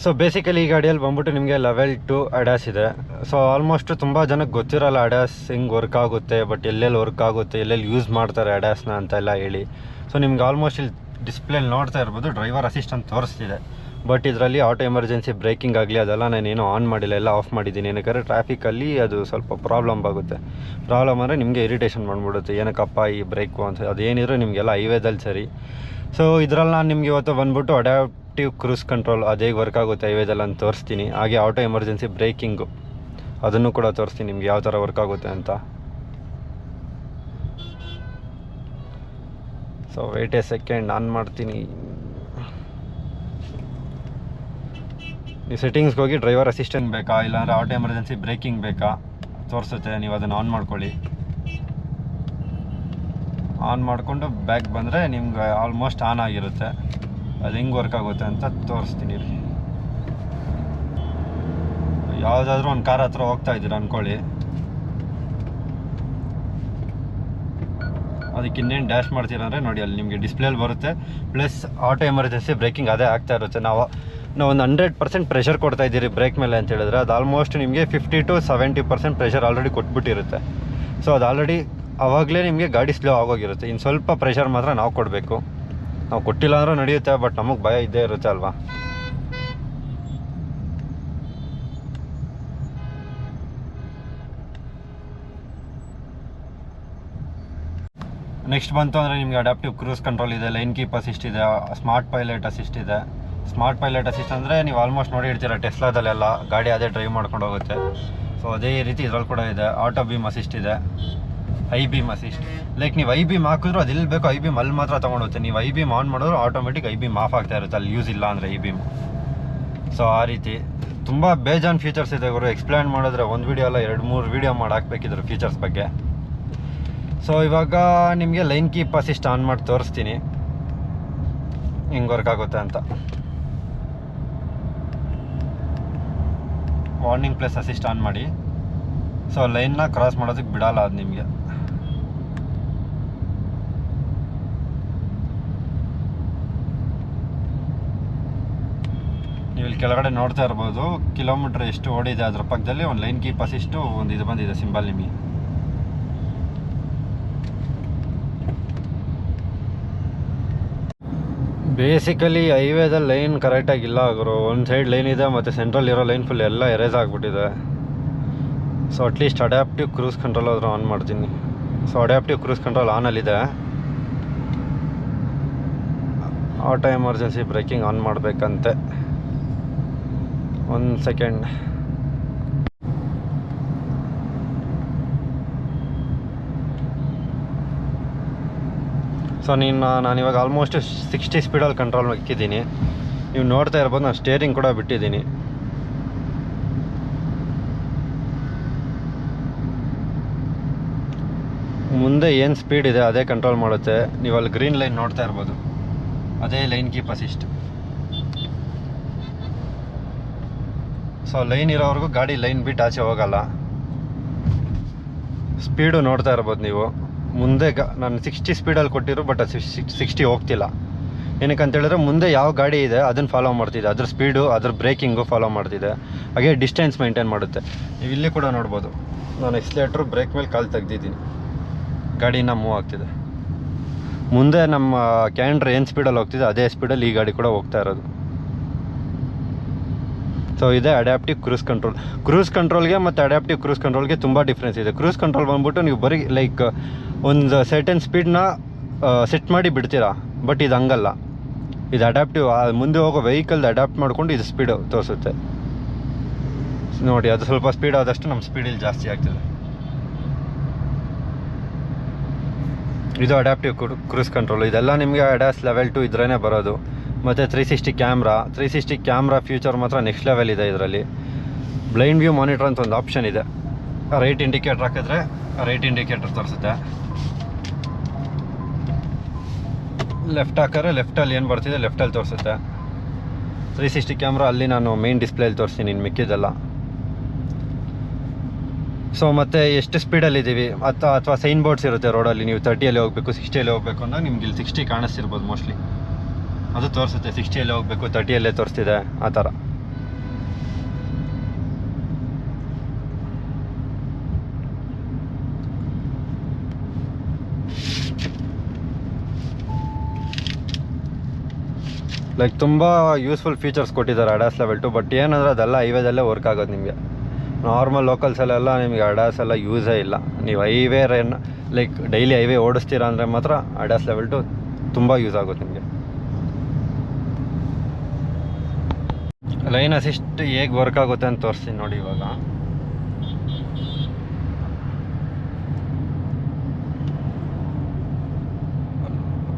So basically ಈ ಗಾಡಿಯಲ್ಲಿ ಬಂದ್ಬಿಟ್ಟು ನಿಮಗೆ ಲೆವೆಲ್ 2 ಅಡ್ಯಾಸ್ ಇದೆ. ಸೊ ಆಲ್ಮೋಸ್ಟ್ ತುಂಬ ಜನಕ್ಕೆ ಗೊತ್ತಿರಲ್ಲ ಅಡ್ಯಾಸ್ ಹಿಂಗೆ ವರ್ಕ್ ಆಗುತ್ತೆ, ಬಟ್ ಎಲ್ಲೆಲ್ಲಿ ವರ್ಕ್ ಆಗುತ್ತೆ, ಎಲ್ಲೆಲ್ಲಿ ಯೂಸ್ ಮಾಡ್ತಾರೆ ಅಡ್ಯಾಸ್ನ ಅಂತೆಲ್ಲ ಹೇಳಿ. ಸೊ ನಿಮ್ಗೆ ಆಲ್ಮೋಸ್ಟ್ ಇಲ್ಲಿ ಡಿಸ್ಪ್ಲೇಲಿ ನೋಡ್ತಾ ಇರ್ಬೋದು ಡ್ರೈವರ್ ಅಸಿಸ್ಟೆಂಟ್ ತೋರಿಸ್ತಿದೆ. ಬಟ್ ಇದರಲ್ಲಿ ಆಟೋ ಎಮರ್ಜೆನ್ಸಿ ಬ್ರೇಕಿಂಗ್ ಆಗಲಿ ಅದೆಲ್ಲ ನಾನೇನು ಆನ್ ಮಾಡಿಲ್ಲ, ಎಲ್ಲ ಆಫ್ ಮಾಡಿದ್ದೀನಿ. ಏನಕ್ಕೆ ಟ್ರಾಫಿಕಲ್ಲಿ ಅದು ಸ್ವಲ್ಪ ಪ್ರಾಬ್ಲಮ್ ಆಗುತ್ತೆ. ಪ್ರಾಬ್ಲಮ್ ಅಂದರೆ ನಿಮಗೆ ಇರಿಟೇಷನ್ ಮಾಡಿಬಿಡುತ್ತೆ, ಏನಕ್ಕಪ್ಪ ಈ ಬ್ರೇಕು ಅಂತ. ಅದೇನಿದ್ರು ನಿಮಗೆಲ್ಲ ಹೈವೇದಲ್ಲಿ ಸರಿ. ಸೊ ಇದರಲ್ಲಿ ನಾನು ನಿಮಗೆ ಇವತ್ತು ಬಂದ್ಬಿಟ್ಟು ಅಡ್ಯಾಪ್ಟಿವ್ ಕ್ರೂಸ್ ಕಂಟ್ರೋಲ್ ಅದು ಹೇಗೆ ವರ್ಕ್ ಆಗುತ್ತೆ ಹೈವೇದಲ್ಲಿ ಅಂತ ತೋರಿಸ್ತೀನಿ. ಹಾಗೆ ಆಟೋ ಎಮರ್ಜೆನ್ಸಿ ಬ್ರೇಕಿಂಗು ಅದನ್ನು ಕೂಡ ತೋರಿಸ್ತೀನಿ ನಿಮ್ಗೆ ಯಾವ ಥರ ವರ್ಕ್ ಆಗುತ್ತೆ ಅಂತ. So wait a second, on ಮಾಡ್ತೀನಿ. ನೀವು ಸೆಟ್ಟಿಂಗ್ಸ್ಗೆ ಹೋಗಿ ಡ್ರೈವರ್ ಅಸಿಸ್ಟೆಂಟ್ ಬೇಕಾ ಇಲ್ಲಾಂದರೆ ಆಟೋ ಎಮರ್ಜೆನ್ಸಿ ಬ್ರೇಕಿಂಗ್ ಬೇಕಾ ತೋರಿಸುತ್ತೆ. ನೀವು ಅದನ್ನು ಆನ್ ಮಾಡ್ಕೊಳ್ಳಿ. ಆನ್ ಮಾಡಿಕೊಂಡು ಬ್ಯಾಕ್ ಬಂದರೆ ನಿಮ್ಗೆ ಆಲ್ಮೋಸ್ಟ್ ಆನ್ ಆಗಿರುತ್ತೆ. ಅದು ಹೆಂಗೆ ವರ್ಕ್ ಆಗುತ್ತೆ ಅಂತ ತೋರಿಸ್ತೀನಿ ರೀ. ಯಾವುದಾದ್ರೂ ಒಂದು ಕಾರ್ ಹತ್ರ ಹೋಗ್ತಾ ಇದ್ದೀರ ಅಂದ್ಕೊಳ್ಳಿ, ಅದಕ್ಕೆ ಇನ್ನೇನು ಡ್ಯಾಶ್ ಮಾಡ್ತೀರಂದರೆ ನೋಡಿ ಅಲ್ಲಿ ನಿಮಗೆ ಡಿಸ್ಪ್ಲೇಲಿ ಬರುತ್ತೆ. ಪ್ಲಸ್ ಆಟೋ ಎಮರ್ಜೆನ್ಸಿ ಬ್ರೇಕಿಂಗ್ ಅದೇ ಆಗ್ತಾ ಇರುತ್ತೆ. ನಾವು ಒಂದು 100% ಪ್ರೆಷರ್ ಕೊಡ್ತಾ ಇದ್ದೀರಿ ಬ್ರೇಕ್ ಮೇಲೆ ಅಂತ ಹೇಳಿದ್ರೆ ಅದು ಆಲ್ಮೋಸ್ಟ್ ನಿಮಗೆ 50 to 70% ಪ್ರೆಷರ್ ಆಲ್ರೆಡಿ ಕೊಟ್ಬಿಟ್ಟಿರುತ್ತೆ. ಸೊ ಅದು ಆಲ್ರೆಡಿ ಆವಾಗಲೇ ನಿಮಗೆ ಗಾಡಿ ಸ್ಲೋ ಆಗೋಗಿರುತ್ತೆ. ಇನ್ನು ಸ್ವಲ್ಪ ಪ್ರೆಷರ್ ಮಾತ್ರ ನಾವು ಕೊಡಬೇಕು. ನಾವು ಕೊಟ್ಟಿಲ್ಲ ಅಂದರೂ ನಡೆಯುತ್ತೆ, ಬಟ್ ನಮಗೆ ಭಯ ಇದ್ದೇ ಇರುತ್ತೆ ಅಲ್ವಾ. ನೆಕ್ಸ್ಟ್ ಬಂತು ಅಂದರೆ ನಿಮಗೆ ಅಡ್ಯಾಪ್ಟಿವ್ ಕ್ರೂಸ್ ಕಂಟ್ರೋಲ್ ಇದೆ, ಲೈನ್ ಕೀಪ್ ಅಸಿಸ್ಟ್ ಇದೆ, ಸ್ಮಾರ್ಟ್ ಪೈಲಟ್ ಅಸಿಸ್ಟ್ ಇದೆ. ಸ್ಮಾರ್ಟ್ ಪೈಲಟ್ ಅಸಿಸ್ಟ್ ಅಂದರೆ ನೀವು ಆಲ್ಮೋಸ್ಟ್ ನೋಡಿರ್ತೀರ ಟೆಸ್ಲಾದಲ್ಲೆಲ್ಲ ಗಾಡಿ ಅದೇ ಡ್ರೈವ್ ಮಾಡ್ಕೊಂಡು ಹೋಗುತ್ತೆ. ಸೊ ಅದೇ ರೀತಿ ಇದ್ರಲ್ಲಿ ಕೂಡ ಇದೆ. ಆಟೋ ಬೀಮ್ ಅಸಿಸ್ಟ್ ಇದೆ, ಐ ಬೀಮ್ ಅಸಿಸ್ಟ್. ಲೈಕ್ ನೀವು ಐ ಬೀಮ್ ಹಾಕಿದ್ರು ಅದು ಎಲ್ಲಿ ಬೇಕು ಐ ಬೀಮ್ ಅಲ್ಲಿ ಮಾತ್ರ ತೊಗೊಂಡೋಗುತ್ತೆ. ನೀವು ಐ ಬೀಮ್ ಆನ್ ಮಾಡಿದ್ರು ಆಟೋಮೆಟಿಕ್ ಐ ಬೀಮ್ ಆಫ್ ಆಗ್ತಾ ಇರುತ್ತೆ ಅಲ್ಲಿ ಯೂಸ್ ಇಲ್ಲ ಅಂದರೆ ಐ ಬೀಮ್. ಸೊ ಆ ರೀತಿ ತುಂಬ ಬೇಜಾನ್ ಫೀಚರ್ಸ್ ಇದೆ ಗುರು. ಎಕ್ಸ್ಪ್ಲೇನ್ ಮಾಡಿದ್ರೆ ಒಂದು ವೀಡಿಯೋ ಅಲ್ಲ 2-3 ವೀಡಿಯೋ ಮಾಡಿ ಹಾಕ್ಬೇಕಿದ್ರು ಫೀಚರ್ಸ್ ಬಗ್ಗೆ. ಸೊ ಇವಾಗ ನಿಮಗೆ ಲೈನ್ ಕೀಪ್ ಅಸಿಸ್ಟ್ ಆನ್ ಮಾಡಿ ತೋರಿಸ್ತೀನಿ ಹಿಂಗೆ ವರ್ಕ್ ಆಗುತ್ತೆ ಅಂತ. ವಾರ್ನಿಂಗ್ ಪ್ಲಸ್ ಅಸಿಸ್ಟ್ ಆನ್ ಮಾಡಿ. ಸೊ ಲೈನ್ನ ಕ್ರಾಸ್ ಮಾಡೋದಕ್ಕೆ ಬಿಡಲ್ಲ ಅದು ನಿಮಗೆ. ನೀವು ಇಲ್ಲಿ ಕೆಳಗಡೆ ನೋಡ್ತಾ ಇರ್ಬೋದು ಕಿಲೋಮೀಟ್ರ್ ಎಷ್ಟು ಓಡಿದೆ, ಅದ್ರ ಪಕ್ಕದಲ್ಲಿ ಒಂದು ಲೈನ್ ಕೀಪ್ ಅಸಿಸ್ಟು ಒಂದು ಇದು ಬಂದಿದೆ ಸಿಂಬಲ್ ನಿಮಗೆ. ಬೇಸಿಕಲಿ ಹೈವೇದಲ್ಲಿ ಲೈನ್ ಕರೆಕ್ಟಾಗಿಲ್ಲ ಅವರು. ಒಂದು ಸೈಡ್ ಲೈನ್ ಇದೆ ಮತ್ತು ಸೆಂಟ್ರಲ್ ಇರೋ ಲೈನ್ ಫುಲ್ ಎಲ್ಲ ಎರೇಸ್ ಆಗಿಬಿಟ್ಟಿದೆ. So at least adaptive cruise control ಆದರೂ ಆನ್ ಮಾಡ್ತೀನಿ. ಸೊ ಅಡ್ಯಾಪ್ಟಿವ್ ಕ್ರೂಸ್ ಕಂಟ್ರೋಲ್ ಆನಲ್ಲಿದೆ. ಆಟೋ ಎಮರ್ಜೆನ್ಸಿ ಬ್ರೇಕಿಂಗ್ ಆನ್ ಮಾಡಬೇಕಂತೆ. ಒಂದು ಸೆಕೆಂಡ್. ಸೊ ನಾನಿವಾಗ ಆಲ್ಮೋಸ್ಟ್ 60 ಸ್ಪೀಡಲ್ಲಿ ಕಂಟ್ರೋಲ್ ಇಕ್ಕಿದ್ದೀನಿ. ನೀವು ನೋಡ್ತಾ ಇರ್ಬೋದು ನಾನು ಸ್ಟೇರಿಂಗ್ ಕೂಡ ಬಿಟ್ಟಿದ್ದೀನಿ. ಮುಂದೆ ಏನು ಸ್ಪೀಡ್ ಇದೆ ಅದೇ ಕಂಟ್ರೋಲ್ ಮಾಡುತ್ತೆ. ನೀವು ಅಲ್ಲಿ ಗ್ರೀನ್ ಲೈನ್ ನೋಡ್ತಾ ಇರ್ಬೋದು ಅದೇ line keep assist. So line ಇರೋವರೆಗೂ ಗಾಡಿ ಲೈನ್ ಬಿಟ್ಟು ಆಚೆ ಹೋಗಲ್ಲ. ಸ್ಪೀಡು ನೋಡ್ತಾ ಇರ್ಬೋದು ನೀವು. ಮುಂದೆ ನಾನು 60 ಸ್ಪೀಡಲ್ಲಿ ಕೊಟ್ಟಿರು, ಬಟ್ ಅದು 60 ಹೋಗ್ತಿಲ್ಲ. ಏನಕ್ಕೆ ಅಂತೇಳಿದ್ರೆ ಮುಂದೆ ಯಾವ ಗಾಡಿ ಇದೆ ಅದನ್ನು ಫಾಲೋ ಮಾಡ್ತಿದೆ, ಅದ್ರ ಸ್ಪೀಡು ಅದ್ರ ಬ್ರೇಕಿಂಗು ಫಾಲೋ ಮಾಡ್ತಿದೆ. ಹಾಗೆ ಡಿಸ್ಟೆನ್ಸ್ ಮೇಂಟೈನ್ ಮಾಡುತ್ತೆ. ನೀವು ಇಲ್ಲಿ ಕೂಡ ನೋಡ್ಬೋದು ನಾನು ಎಕ್ಸ್ಲೇಟ್ರು ಬ್ರೇಕ್ ಮೇಲೆ ಕಾಲು ತೆಗ್ದಿದ್ದೀನಿ, ಗಾಡಿನ ಮೂವ್ ಆಗ್ತಿದೆ. ಮುಂದೆ ನಮ್ಮ ಕ್ಯಾಂಡ್ರ್ ಏನು ಸ್ಪೀಡಲ್ಲಿ ಹೋಗ್ತಿದೆ ಅದೇ ಸ್ಪೀಡಲ್ಲಿ ಈ ಗಾಡಿ ಕೂಡ ಹೋಗ್ತಾ ಇರೋದು. ಸೊ ಇದೆ ಅಡ್ಯಾಪ್ಟಿವ್ ಕ್ರೂಸ್ ಕಂಟ್ರೋಲ್. ಕ್ರೂಸ್ ಕಂಟ್ರೋಲ್ಗೆ ಮತ್ತು ಅಡ್ಯಾಪ್ಟಿವ್ ಕ್ರೂಸ್ ಕಂಟ್ರೋಲ್ಗೆ ತುಂಬ ಡಿಫ್ರೆನ್ಸ್ ಇದೆ. ಕ್ರೂಸ್ ಕಂಟ್ರೋಲ್ ಬಂದ್ಬಿಟ್ಟು ನೀವು ಬರೀ ಲೈಕ್ ಒಂದು ಸರ್ಟನ್ ಸ್ಪೀಡ್ನ ಸೆಟ್ ಮಾಡಿ ಬಿಡ್ತೀರಾ, ಬಟ್ ಇದು ಹಂಗಲ್ಲ. ಇದು ಅಡ್ಯಾಪ್ಟಿವ್, ಮುಂದೆ ಹೋಗೋ ವೆಹಿಕಲ್ದು ಅಡ್ಯಾಪ್ಟ್ ಮಾಡಿಕೊಂಡು ಇದು ಸ್ಪೀಡು ತೋರಿಸುತ್ತೆ. ನೋಡಿ ಅದು ಸ್ವಲ್ಪ ಸ್ಪೀಡ್ ಆದಷ್ಟು ನಮ್ಮ ಸ್ಪೀಡ್ ಜಾಸ್ತಿ ಆಗ್ತದೆ. ಇದು ಅಡ್ಯಾಪ್ಟಿವ್ ಕ್ರೂಸ್ ಕಂಟ್ರೋಲ್. ಇದೆಲ್ಲ ನಿಮಗೆ ಅಡ್ಯಾಸ್ ಲೆವೆಲ್ 2 ಇದ್ರೇ ಬರೋದು. ಮತ್ತು 360 ಕ್ಯಾಮ್ರಾ ಫ್ಯೂಚರ್ ಮಾತ್ರ ನೆಕ್ಸ್ಟ್ ಲೆವೆಲ್ ಇದೆ ಇದರಲ್ಲಿ. ಬ್ಲೈಂಡ್ ವ್ಯೂ ಮಾನಿಟರ್ ಅಂತ ಒಂದು ಆಪ್ಷನ್ ಇದೆ. ರೈಟ್ ಇಂಡಿಕೇಟರ್ ಹಾಕಿದ್ರೆ ರೈಟ್ ಇಂಡಿಕೇಟರ್ ತೋರಿಸುತ್ತೆ, ಲೆಫ್ಟ್ ಹಾಕಿದ್ರೆ ಲೆಫ್ಟಲ್ಲಿ ಏನು ಬರ್ತಿದೆ ಲೆಫ್ಟಲ್ಲಿ ತೋರಿಸುತ್ತೆ. 360 ಕ್ಯಾಮ್ರಾ ಅಲ್ಲಿ ನಾನು ಮೇನ್ ಡಿಸ್ಪ್ಲೇಲಿ ತೋರಿಸ್ತೀನಿ, ಇನ್ನು ಮಿಕ್ಕಿದ್ದೆಲ್ಲ. ಸೊ ಮತ್ತು ಎಷ್ಟು ಸ್ಪೀಡಲ್ಲಿದ್ದೀವಿ ಅಥವಾ ಸೈನ್ ಬೋರ್ಡ್ಸ್ ಇರುತ್ತೆ ರೋಡಲ್ಲಿ, ನೀವು 30ಯಲ್ಲಿ ಹೋಗಬೇಕು 60ಯಲ್ಲಿ ಹೋಗಬೇಕು ಅಂದರೆ ನಿಮ್ಗೆ ಇಲ್ಲಿ 60 ಕಾಣಿಸ್ತಿರ್ಬೋದು ಮೋಸ್ಟ್ಲಿ. ಅದು ತೋರಿಸುತ್ತೆ 60ಯಲ್ಲಿ ಹೋಗಬೇಕು 30ಯಲ್ಲೇ ತೋರಿಸ್ತಿದೆ ಆ ಥರ. ಲೈಕ್ ತುಂಬ ಯೂಸ್ಫುಲ್ ಫೀಚರ್ಸ್ ಕೊಟ್ಟಿದ್ದಾರೆ ಅಡಾಸ್ ಲೆವೆಲ್ 2. ಬಟ್ ಏನಂದರೆ ಅದೆಲ್ಲ ಹೈವೇದಲ್ಲೇ ವರ್ಕ್ ಆಗೋದು ನಿಮಗೆ. ನಾರ್ಮಲ್ ಲೋಕಲ್ಸಲ್ಲೆಲ್ಲ ನಿಮಗೆ ಅಡಾಸ್ ಎಲ್ಲ ಯೂಸೇ ಇಲ್ಲ. ನೀವು ಹೈವೇ ಲೈಕ್ ಡೈಲಿ ಹೈವೇ ಓಡಿಸ್ತೀರಾ ಅಂದರೆ ಮಾತ್ರ ಅಡಾಸ್ ಲೆವೆಲ್ 2 ತುಂಬ ಯೂಸ್ ಆಗುತ್ತೆ ನಿಮಗೆ. ಲೈನ್ ಅಸಿಸ್ಟ್ ಹೇಗೆ ವರ್ಕ್ ಆಗುತ್ತೆ ಅಂತ ತೋರಿಸ್ತೀನಿ ನೋಡಿ ಇವಾಗ.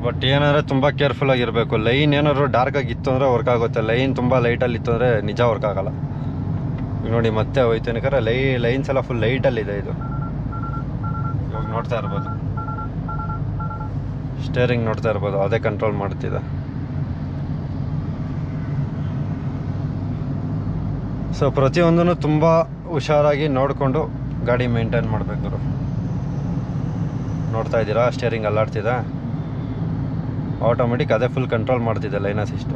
ಬಟ್ ಏನಂದರೆ ತುಂಬ ಕೇರ್ಫುಲ್ಲಾಗಿರಬೇಕು. ಲೈನ್ ಏನಾದ್ರು ಡಾರ್ಕಾಗಿ ಇತ್ತು ಅಂದರೆ ವರ್ಕ್ ಆಗುತ್ತೆ. ಲೈನ್ ತುಂಬ ಲೈಟಲ್ಲಿ ಇತ್ತು ಅಂದರೆ ನಿಜ ವರ್ಕ್ ಆಗೋಲ್ಲ. ನೋಡಿ ಮತ್ತೆ ಹೋಯ್ತು ಯಾಕಂದರೆ ಲೈನ್ಸ್ ಎಲ್ಲ ಫುಲ್ ಲೈಟಲ್ಲಿದೆ. ಇದು ಇವಾಗ ನೋಡ್ತಾ ಇರ್ಬೋದು, ಸ್ಟೇರಿಂಗ್ ನೋಡ್ತಾ ಇರ್ಬೋದು, ಅದೇ ಕಂಟ್ರೋಲ್ ಮಾಡ್ತಿದೆ. ಸೊ ಪ್ರತಿಯೊಂದೂ ತುಂಬ ಹುಷಾರಾಗಿ ನೋಡಿಕೊಂಡು ಗಾಡಿ ಮೇಂಟೈನ್ ಮಾಡಬೇಕು. ನೋಡ್ತಾ ಇದ್ದೀರಾ ಸ್ಟೇರಿಂಗ್ ಅಲ್ಲಾಡ್ತಿದೆ, ಆಟೋಮೆಟಿಕ್ ಅದೇ ಫುಲ್ ಕಂಟ್ರೋಲ್ ಮಾಡ್ತಿದೆ ಲೈನ್ ಅಸಿಸ್ಟು.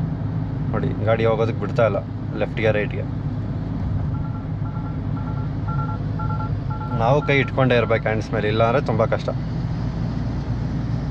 ನೋಡಿ ಗಾಡಿ ಹೋಗೋದಕ್ಕೆ ಬಿಡ್ತಾ ಇಲ್ಲ ಲೆಫ್ಟ್ಗೆ ರೈಟ್ಗೆ. ನಾವು ಕೈ ಇಟ್ಕೊಂಡೇ ಇರ್ಬೇಕು ಹ್ಯಾಂಡ್ಸ್ ಮೇಲೆ, ಇಲ್ಲ ಅಂದರೆ ತುಂಬ ಕಷ್ಟ.